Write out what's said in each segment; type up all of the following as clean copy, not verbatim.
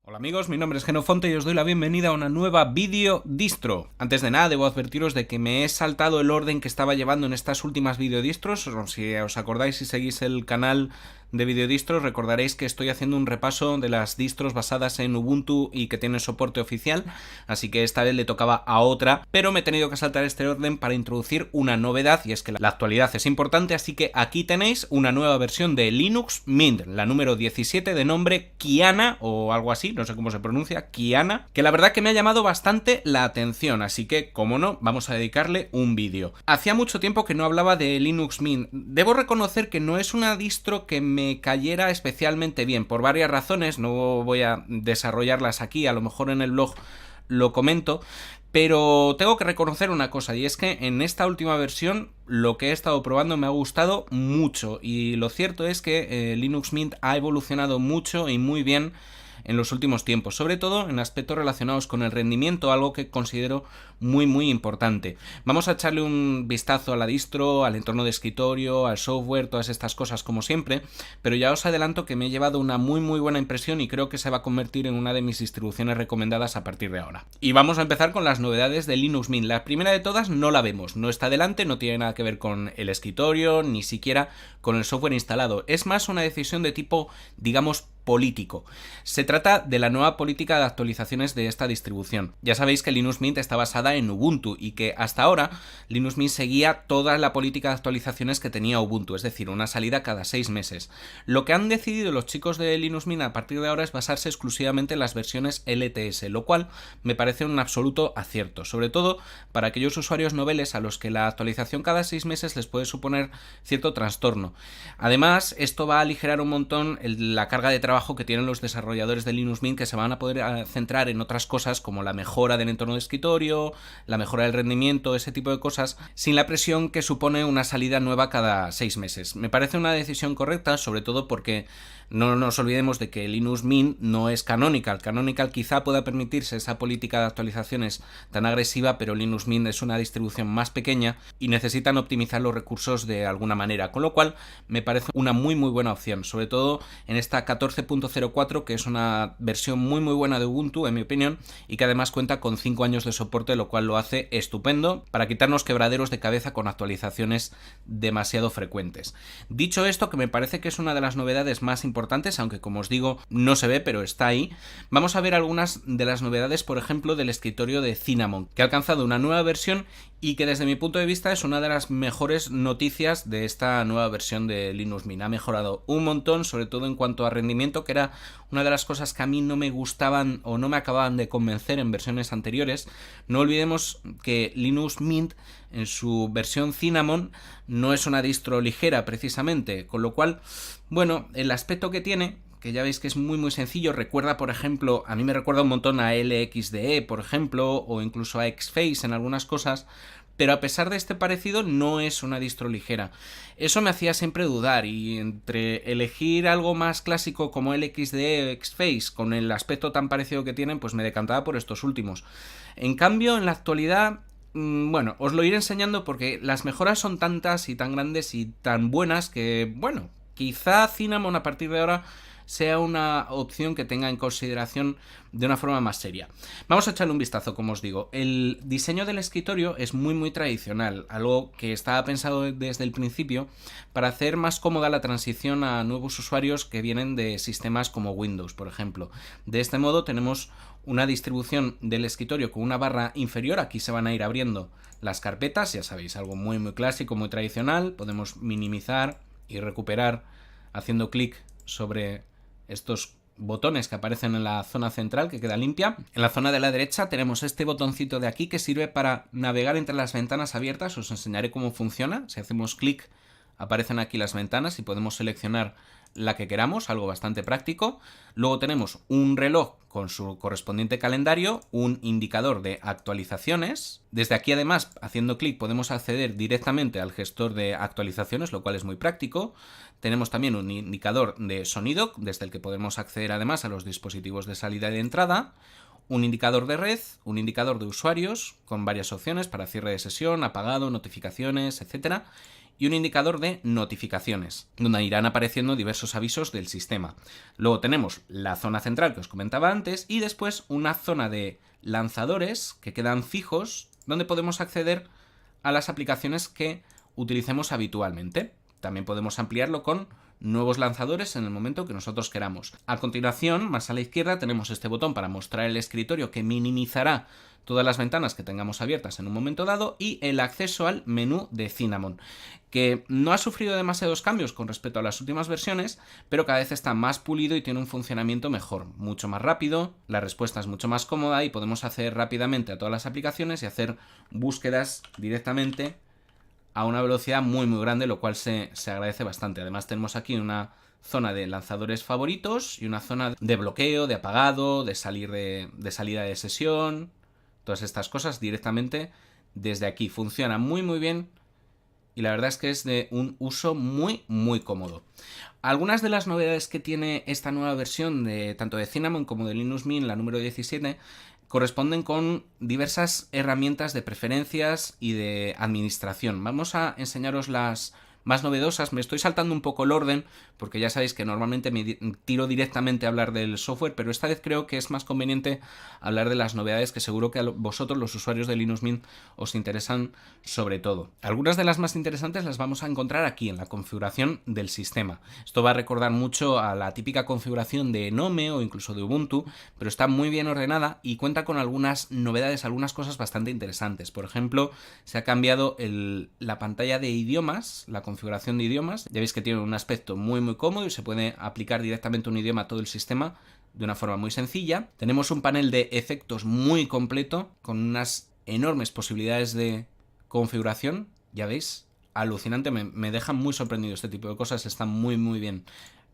Hola amigos, mi nombre es Genofonte y os doy la bienvenida a una nueva vídeo distro. Antes de nada debo advertiros de que me he saltado el orden que estaba llevando en estas últimas videodistros. Si os acordáis y seguís el canal de videodistros, recordaréis que estoy haciendo un repaso de las distros basadas en Ubuntu y que tienen soporte oficial, así que esta vez le tocaba a otra, pero me he tenido que saltar este orden para introducir una novedad, y es que la actualidad es importante, así que aquí tenéis una nueva versión de Linux Mint, la número 17, de nombre Kiana o algo así, no sé cómo se pronuncia, Kiana, que la verdad que me ha llamado bastante la atención, así que, como no, vamos a dedicarle un vídeo. Hacía mucho tiempo que no hablaba de Linux Mint. Debo reconocer que no es una distro que me cayera especialmente bien, por varias razones, no voy a desarrollarlas aquí, a lo mejor en el blog lo comento, pero tengo que reconocer una cosa, y es que en esta última versión lo que he estado probando me ha gustado mucho, y lo cierto es que Linux Mint ha evolucionado mucho y muy bien en los últimos tiempos, sobre todo en aspectos relacionados con el rendimiento, algo que considero muy importante. Vamos a echarle un vistazo a la distro, al entorno de escritorio, al software, todas estas cosas como siempre, pero ya os adelanto que me he llevado una muy buena impresión y creo que se va a convertir en una de mis distribuciones recomendadas a partir de ahora. Y vamos a empezar con las novedades de Linux Mint. La primera de todas no la vemos, no está delante, no tiene nada que ver con el escritorio, ni siquiera con el software instalado. Es más una decisión de tipo, digamos, político. Se trata de la nueva política de actualizaciones de esta distribución. Ya sabéis que Linux Mint está basada en Ubuntu y que hasta ahora Linux Mint seguía toda la política de actualizaciones que tenía Ubuntu, es decir, una salida cada 6 meses. Lo que han decidido los chicos de Linux Mint a partir de ahora es basarse exclusivamente en las versiones LTS, lo cual me parece un absoluto acierto, sobre todo para aquellos usuarios noveles a los que la actualización cada 6 meses les puede suponer cierto trastorno. Además, esto va a aligerar un montón la carga de trabajo que tienen los desarrolladores de Linux Mint, que se van a poder centrar en otras cosas como la mejora del entorno de escritorio, la mejora del rendimiento, ese tipo de cosas, sin la presión que supone una salida nueva cada 6 meses. Me parece una decisión correcta, sobre todo porque no nos olvidemos de que Linux Mint no es Canonical. Canonical quizá pueda permitirse esa política de actualizaciones tan agresiva, pero Linux Mint es una distribución más pequeña y necesitan optimizar los recursos de alguna manera, con lo cual me parece una muy buena opción, sobre todo en esta 14.04, que es una versión muy buena de Ubuntu, en mi opinión, y que además cuenta con 5 años de soporte, lo cual lo hace estupendo para quitarnos quebraderos de cabeza con actualizaciones demasiado frecuentes. Dicho esto, que me parece que es una de las novedades más importantes, aunque como os digo no se ve, pero está ahí, vamos a ver algunas de las novedades, por ejemplo, del escritorio de Cinnamon, que ha alcanzado una nueva versión y que desde mi punto de vista es una de las mejores noticias de esta nueva versión de Linux Mint. Ha mejorado un montón, sobre todo en cuanto a rendimiento, que era una de las cosas que a mí no me gustaban o no me acababan de convencer en versiones anteriores. No olvidemos que Linux Mint en su versión Cinnamon no es una distro ligera precisamente, con lo cual, bueno, el aspecto que tiene, que ya veis que es muy sencillo, recuerda, por ejemplo, a mí me recuerda un montón a LXDE, por ejemplo, o incluso a Xfce en algunas cosas, pero a pesar de este parecido no es una distro ligera. Eso me hacía siempre dudar, y entre elegir algo más clásico como LXDE o Xfce con el aspecto tan parecido que tienen, pues me decantaba por estos últimos. En cambio, en la actualidad, bueno, os lo iré enseñando porque las mejoras son tantas y tan grandes y tan buenas que, bueno, quizá Cinnamon a partir de ahora sea una opción que tenga en consideración de una forma más seria. Vamos a echarle un vistazo, como os digo. El diseño del escritorio es muy tradicional, algo que estaba pensado desde el principio para hacer más cómoda la transición a nuevos usuarios que vienen de sistemas como Windows, por ejemplo. De este modo tenemos una distribución del escritorio con una barra inferior. Aquí se van a ir abriendo las carpetas, ya sabéis, algo muy clásico, muy tradicional. Podemos minimizar y recuperar haciendo clic sobre estos botones que aparecen en la zona central, que queda limpia. En la zona de la derecha tenemos este botoncito de aquí que sirve para navegar entre las ventanas abiertas. Os enseñaré cómo funciona. Si hacemos clic, aparecen aquí las ventanas y podemos seleccionar la que queramos, algo bastante práctico. Luego tenemos un reloj con su correspondiente calendario, un indicador de actualizaciones. Desde aquí, además, haciendo clic podemos acceder directamente al gestor de actualizaciones, lo cual es muy práctico. Tenemos también un indicador de sonido, desde el que podemos acceder además a los dispositivos de salida y de entrada. Un indicador de red, un indicador de usuarios con varias opciones para cierre de sesión, apagado, notificaciones, etc. y un indicador de notificaciones, donde irán apareciendo diversos avisos del sistema. Luego tenemos la zona central que os comentaba antes y después una zona de lanzadores que quedan fijos, donde podemos acceder a las aplicaciones que utilicemos habitualmente. También podemos ampliarlo con nuevos lanzadores en el momento que nosotros queramos. A continuación, más a la izquierda, tenemos este botón para mostrar el escritorio que minimizará todas las ventanas que tengamos abiertas en un momento dado y el acceso al menú de Cinnamon, que no ha sufrido demasiados cambios con respecto a las últimas versiones, pero cada vez está más pulido y tiene un funcionamiento mejor, mucho más rápido, la respuesta es mucho más cómoda y podemos acceder rápidamente a todas las aplicaciones y hacer búsquedas directamente a una velocidad muy grande, lo cual se agradece bastante. Además tenemos aquí una zona de lanzadores favoritos y una zona de bloqueo, de apagado, de salida de sesión, todas estas cosas directamente desde aquí. Funciona muy bien y la verdad es que es de un uso muy cómodo. Algunas de las novedades que tiene esta nueva versión de tanto de Cinnamon como de Linux Mint, la número 17, corresponden con diversas herramientas de preferencias y de administración. Vamos a enseñaros las más novedosas. Me estoy saltando un poco el orden porque ya sabéis que normalmente me tiro directamente a hablar del software, pero esta vez creo que es más conveniente hablar de las novedades que seguro que a vosotros, los usuarios de Linux Mint, os interesan sobre todo. Algunas de las más interesantes las vamos a encontrar aquí en la configuración del sistema. Esto va a recordar mucho a la típica configuración de Gnome o incluso de Ubuntu, pero está muy bien ordenada y cuenta con algunas novedades, algunas cosas bastante interesantes. Por ejemplo, se ha cambiado la pantalla de idiomas, la configuración de idiomas. Ya veis que tiene un aspecto muy cómodo y se puede aplicar directamente un idioma a todo el sistema de una forma muy sencilla. Tenemos un panel de efectos muy completo con unas enormes posibilidades de configuración. Ya veis, alucinante, me dejan muy sorprendido este tipo de cosas, están muy bien.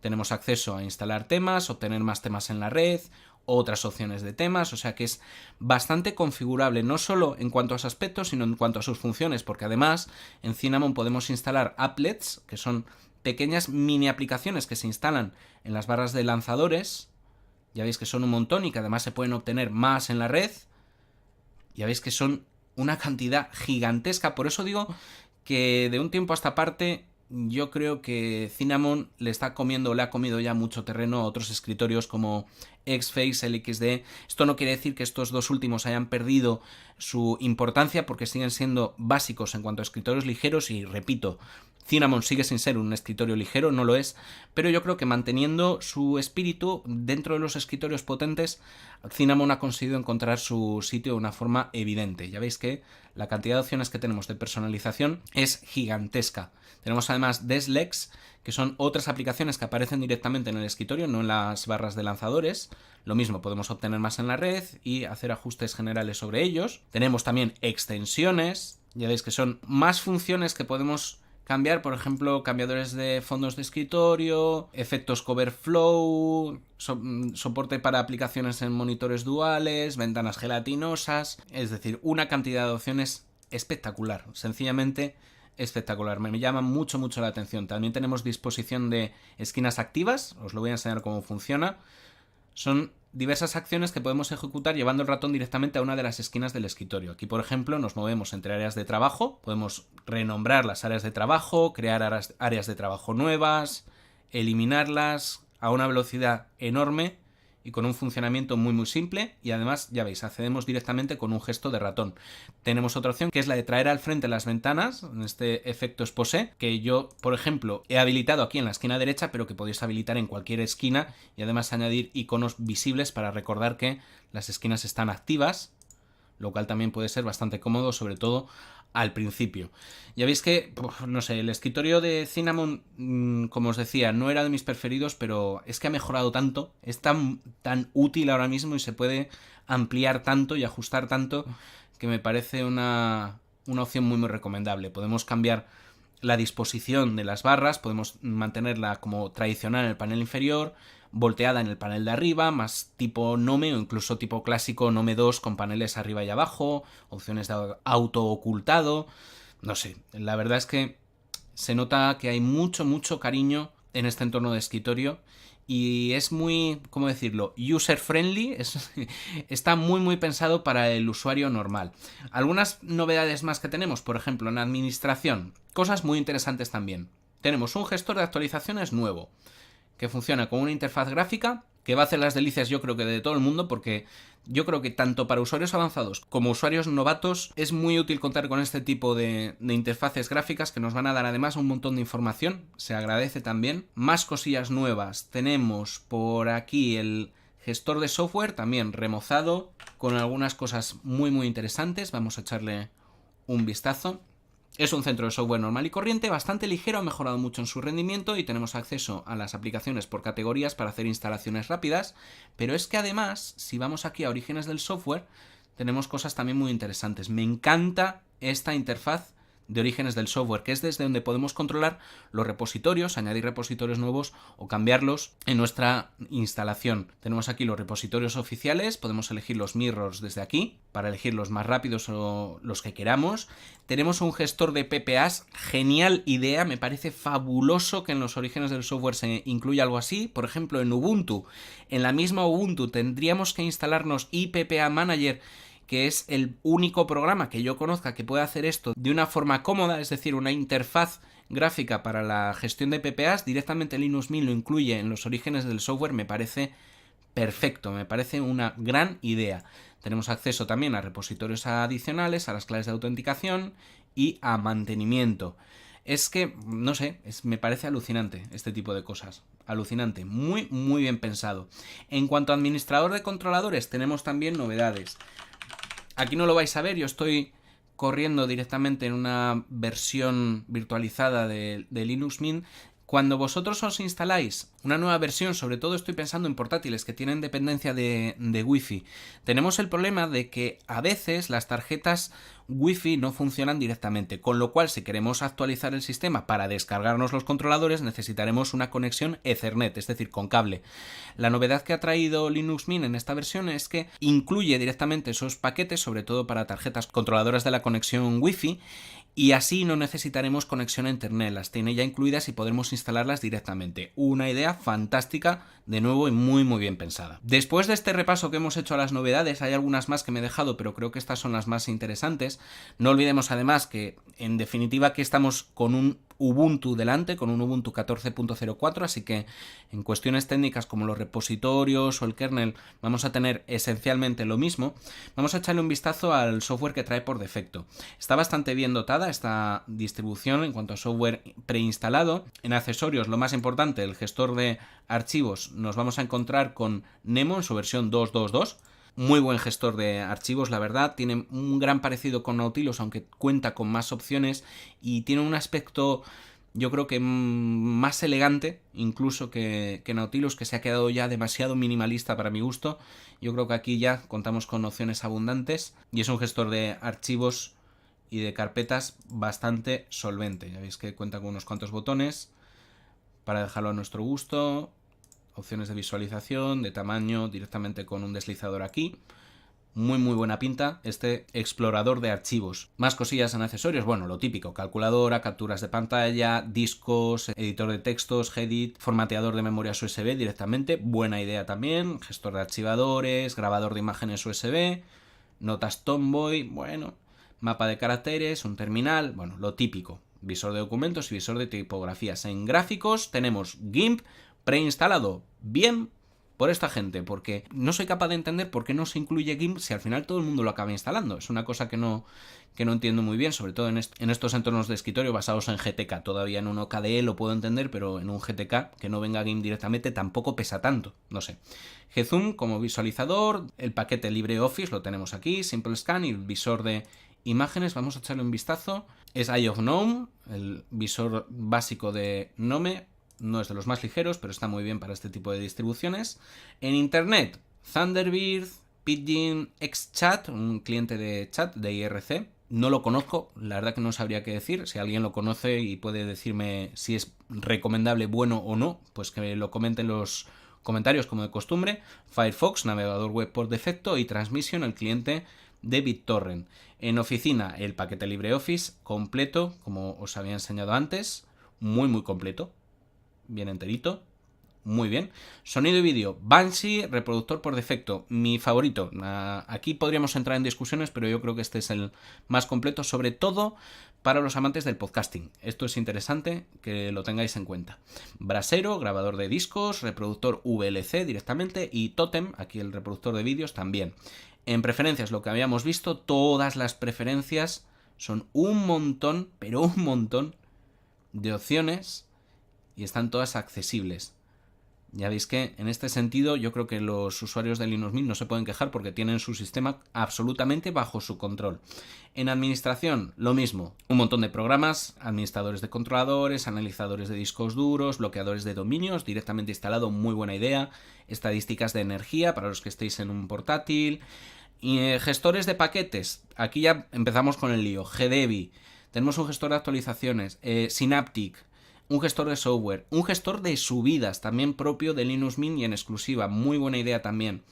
Tenemos acceso a instalar temas, obtener más temas en la red, otras opciones de temas, o sea que es bastante configurable, no solo en cuanto a sus aspectos, sino en cuanto a sus funciones, porque además en Cinnamon podemos instalar applets, que son pequeñas mini aplicaciones que se instalan en las barras de lanzadores. Ya veis que son un montón y que además se pueden obtener más en la red. Ya veis que son una cantidad gigantesca, por eso digo que de un tiempo a esta parte yo creo que Cinnamon le ha comido ya mucho terreno a otros escritorios como Xfce, LXD. Esto no quiere decir que estos dos últimos hayan perdido su importancia porque siguen siendo básicos en cuanto a escritorios ligeros y repito, Cinnamon sigue sin ser un escritorio ligero, no lo es, pero yo creo que manteniendo su espíritu dentro de los escritorios potentes, Cinnamon ha conseguido encontrar su sitio de una forma evidente. Ya veis que la cantidad de opciones que tenemos de personalización es gigantesca. Tenemos además Deslex, que son otras aplicaciones que aparecen directamente en el escritorio, no en las barras de lanzadores. Lo mismo, podemos obtener más en la red y hacer ajustes generales sobre ellos. Tenemos también extensiones, ya veis que son más funciones que podemos cambiar, por ejemplo, cambiadores de fondos de escritorio, efectos cover flow, soporte para aplicaciones en monitores duales, ventanas gelatinosas, es decir, una cantidad de opciones espectacular, sencillamente espectacular, me llama mucho la atención. También tenemos disposición de esquinas activas, os lo voy a enseñar cómo funciona. Son diversas acciones que podemos ejecutar llevando el ratón directamente a una de las esquinas del escritorio. Aquí, por ejemplo, nos movemos entre áreas de trabajo, podemos renombrar las áreas de trabajo, crear áreas de trabajo nuevas, eliminarlas a una velocidad enorme y con un funcionamiento muy simple, y además, ya veis, accedemos directamente con un gesto de ratón. Tenemos otra opción que es la de traer al frente las ventanas, en este efecto exposé, que yo, por ejemplo, he habilitado aquí en la esquina derecha, pero que podéis habilitar en cualquier esquina, y además añadir iconos visibles para recordar que las esquinas están activas, lo cual también puede ser bastante cómodo, sobre todo al principio. Ya veis que, no sé, el escritorio de Cinnamon, como os decía, no era de mis preferidos, pero es que ha mejorado tanto, es tan útil ahora mismo y se puede ampliar tanto y ajustar tanto que me parece una opción muy recomendable. Podemos cambiar la disposición de las barras, podemos mantenerla como tradicional en el panel inferior, volteada en el panel de arriba, más tipo Gnome o incluso tipo clásico Gnome 2 con paneles arriba y abajo, opciones de auto ocultado, no sé, la verdad es que se nota que hay mucho cariño en este entorno de escritorio y es muy, ¿cómo decirlo?, user friendly, está muy pensado para el usuario normal. Algunas novedades más que tenemos, por ejemplo, en administración, cosas muy interesantes también. Tenemos un gestor de actualizaciones nuevo, que funciona con una interfaz gráfica que va a hacer las delicias, yo creo que de todo el mundo, porque yo creo que tanto para usuarios avanzados como usuarios novatos es muy útil contar con este tipo de interfaces gráficas que nos van a dar además un montón de información, se agradece también. Más cosillas nuevas, tenemos por aquí el gestor de software también remozado con algunas cosas muy interesantes, vamos a echarle un vistazo. Es un centro de software normal y corriente, bastante ligero, ha mejorado mucho en su rendimiento y tenemos acceso a las aplicaciones por categorías para hacer instalaciones rápidas, pero es que además, si vamos aquí a orígenes del software, tenemos cosas también muy interesantes. Me encanta esta interfaz de orígenes del software, que es desde donde podemos controlar los repositorios, añadir repositorios nuevos o cambiarlos en nuestra instalación. Tenemos aquí los repositorios oficiales, podemos elegir los mirrors desde aquí para elegir los más rápidos o los que queramos. Tenemos un gestor de PPAs, genial idea, me parece fabuloso que en los orígenes del software se incluya algo así. Por ejemplo, en Ubuntu, en la misma Ubuntu tendríamos que instalarnos iPPA Manager, que es el único programa que yo conozca que puede hacer esto de una forma cómoda, es decir, una interfaz gráfica para la gestión de PPAs. Directamente Linux Mint lo incluye en los orígenes del software, me parece perfecto, me parece una gran idea. Tenemos acceso también a repositorios adicionales, a las claves de autenticación y a mantenimiento. Es que, no sé, me parece alucinante este tipo de cosas. Alucinante, muy bien pensado. En cuanto a administrador de controladores, tenemos también novedades. Aquí no lo vais a ver, yo estoy corriendo directamente en una versión virtualizada de Linux Mint. Cuando vosotros os instaláis una nueva versión, sobre todo estoy pensando en portátiles que tienen dependencia de Wi-Fi, tenemos el problema de que a veces las tarjetas Wi-Fi no funcionan directamente, con lo cual si queremos actualizar el sistema para descargarnos los controladores necesitaremos una conexión Ethernet, es decir, con cable. La novedad que ha traído Linux Mint en esta versión es que incluye directamente esos paquetes, sobre todo para tarjetas controladoras de la conexión Wi-Fi, y así no necesitaremos conexión a internet, las tiene ya incluidas y podremos instalarlas directamente. Una idea fantástica, de nuevo, y muy bien pensada. Después de este repaso que hemos hecho a las novedades, hay algunas más que me he dejado, pero creo que estas son las más interesantes. No olvidemos además que, en definitiva, que estamos con un Ubuntu delante, con un Ubuntu 14.04, así que en cuestiones técnicas como los repositorios o el kernel vamos a tener esencialmente lo mismo. Vamos a echarle un vistazo al software que trae por defecto. Está bastante bien dotada esta distribución en cuanto a software preinstalado. En accesorios, lo más importante, el gestor de archivos, nos vamos a encontrar con Nemo en su versión 2.2.2. Muy buen gestor de archivos, la verdad. Tiene un gran parecido con Nautilus, aunque cuenta con más opciones y tiene un aspecto, yo creo que más elegante incluso que Nautilus, que se ha quedado ya demasiado minimalista para mi gusto. Yo creo que aquí ya contamos con opciones abundantes y es un gestor de archivos y de carpetas bastante solvente. Ya veis que cuenta con unos cuantos botones para dejarlo a nuestro gusto. Opciones de visualización, de tamaño, directamente con un deslizador aquí. Muy buena pinta este explorador de archivos. Más cosillas en accesorios, bueno, lo típico: calculadora, capturas de pantalla, discos, editor de textos, Gedit, formateador de memorias USB directamente, buena idea también, gestor de archivadores, grabador de imágenes USB, notas Tomboy, bueno, mapa de caracteres, un terminal, bueno, lo típico, visor de documentos y visor de tipografías. En gráficos tenemos GIMP preinstalado, bien por esta gente, porque no soy capaz de entender por qué no se incluye GIMP si al final todo el mundo lo acaba instalando. Es una cosa que no entiendo muy bien, sobre todo en estos entornos de escritorio basados en GTK. Todavía en un OKDE lo puedo entender, pero en un GTK que no venga GIMP directamente tampoco pesa tanto, no sé. Gzoom como visualizador, el paquete LibreOffice lo tenemos aquí, Simple Scan y el visor de imágenes, vamos a echarle un vistazo. Es Eye of Gnome, el visor básico de Gnome. No es de los más ligeros, pero está muy bien para este tipo de distribuciones. En internet, Thunderbird, Pidgin, XChat, un cliente de chat de IRC. No lo conozco, la verdad que no sabría qué decir. Si alguien lo conoce y puede decirme si es recomendable, bueno o no, pues que lo comente en los comentarios como de costumbre. Firefox, navegador web por defecto, y Transmission, el cliente de BitTorrent. En oficina, el paquete LibreOffice completo, como os había enseñado antes, muy completo. Bien enterito, muy bien. Sonido y vídeo, Banshee, reproductor por defecto, mi favorito. Aquí podríamos entrar en discusiones, pero yo creo que este es el más completo, sobre todo para los amantes del podcasting. Esto es interesante que lo tengáis en cuenta. Brasero, grabador de discos, reproductor VLC directamente y Totem, aquí el reproductor de vídeos también. En preferencias, lo que habíamos visto, todas las preferencias son un montón, pero un montón de opciones y están todas accesibles. Ya veis que en este sentido yo creo que los usuarios de Linux Mint no se pueden quejar porque tienen su sistema absolutamente bajo su control. En administración, lo mismo. Un montón de programas, administradores de controladores, analizadores de discos duros, bloqueadores de dominios, directamente instalado, muy buena idea. Estadísticas de energía para los que estéis en un portátil. Y gestores de paquetes. Aquí ya empezamos con el lío. GDebi. Tenemos un gestor de actualizaciones. Synaptic. Un gestor de software, un gestor de subidas, también propio de Linux Mint y en exclusiva, muy buena idea también.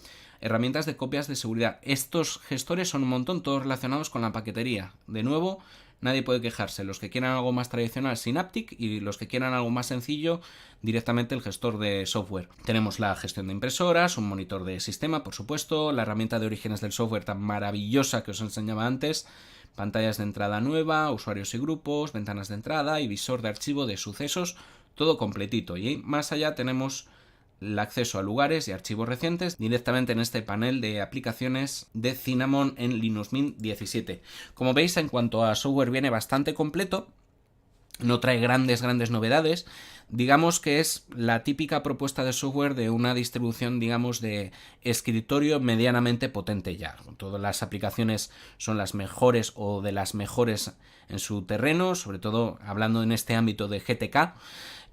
Herramientas de copias de seguridad. Estos gestores son un montón, todos relacionados con la paquetería. De nuevo, nadie puede quejarse. Los que quieran algo más tradicional, Synaptic, y los que quieran algo más sencillo, directamente el gestor de software. Tenemos la gestión de impresoras, un monitor de sistema, por supuesto, la herramienta de orígenes del software tan maravillosa que os enseñaba antes, pantallas de entrada nueva, usuarios y grupos, ventanas de entrada y visor de archivo de sucesos, todo completito. Y más allá tenemos el acceso a lugares y archivos recientes directamente en este panel de aplicaciones de Cinnamon en Linux Mint 17. Como veis, en cuanto a software viene bastante completo, no trae grandes novedades. Digamos que es la típica propuesta de software de una distribución, digamos, de escritorio medianamente potente ya. Todas las aplicaciones son las mejores o de las mejores en su terreno, sobre todo hablando en este ámbito de GTK.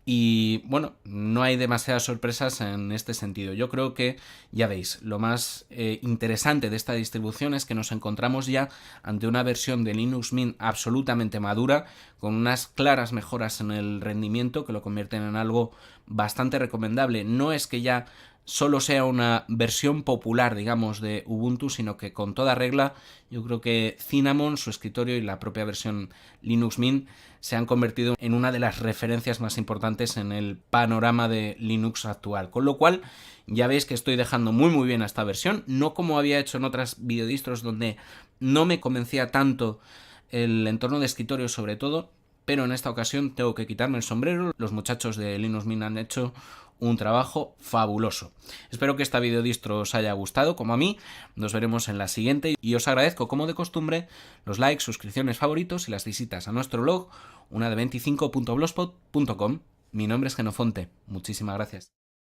Y bueno, no hay demasiadas sorpresas en este sentido. Yo creo que, ya veis, lo más interesante de esta distribución es que nos encontramos ya ante una versión de Linux Mint absolutamente madura, con unas claras mejoras en el rendimiento que lo convierten en algo bastante recomendable. No es que ya solo sea una versión popular, digamos, de Ubuntu, sino que con toda regla yo creo que Cinnamon, su escritorio y la propia versión Linux Mint se han convertido en una de las referencias más importantes en el panorama de Linux actual. Con lo cual ya veis que estoy dejando muy bien a esta versión, no como había hecho en otras videodistros donde no me convencía tanto el entorno de escritorio sobre todo, pero en esta ocasión tengo que quitarme el sombrero. Los muchachos de Linux Mint han hecho un trabajo fabuloso. Espero que esta videodistro os haya gustado, como a mí. Nos veremos en la siguiente y os agradezco, como de costumbre, los likes, suscripciones, favoritos y las visitas a nuestro blog, una de 25.blogspot.com. Mi nombre es Genofonte. Muchísimas gracias.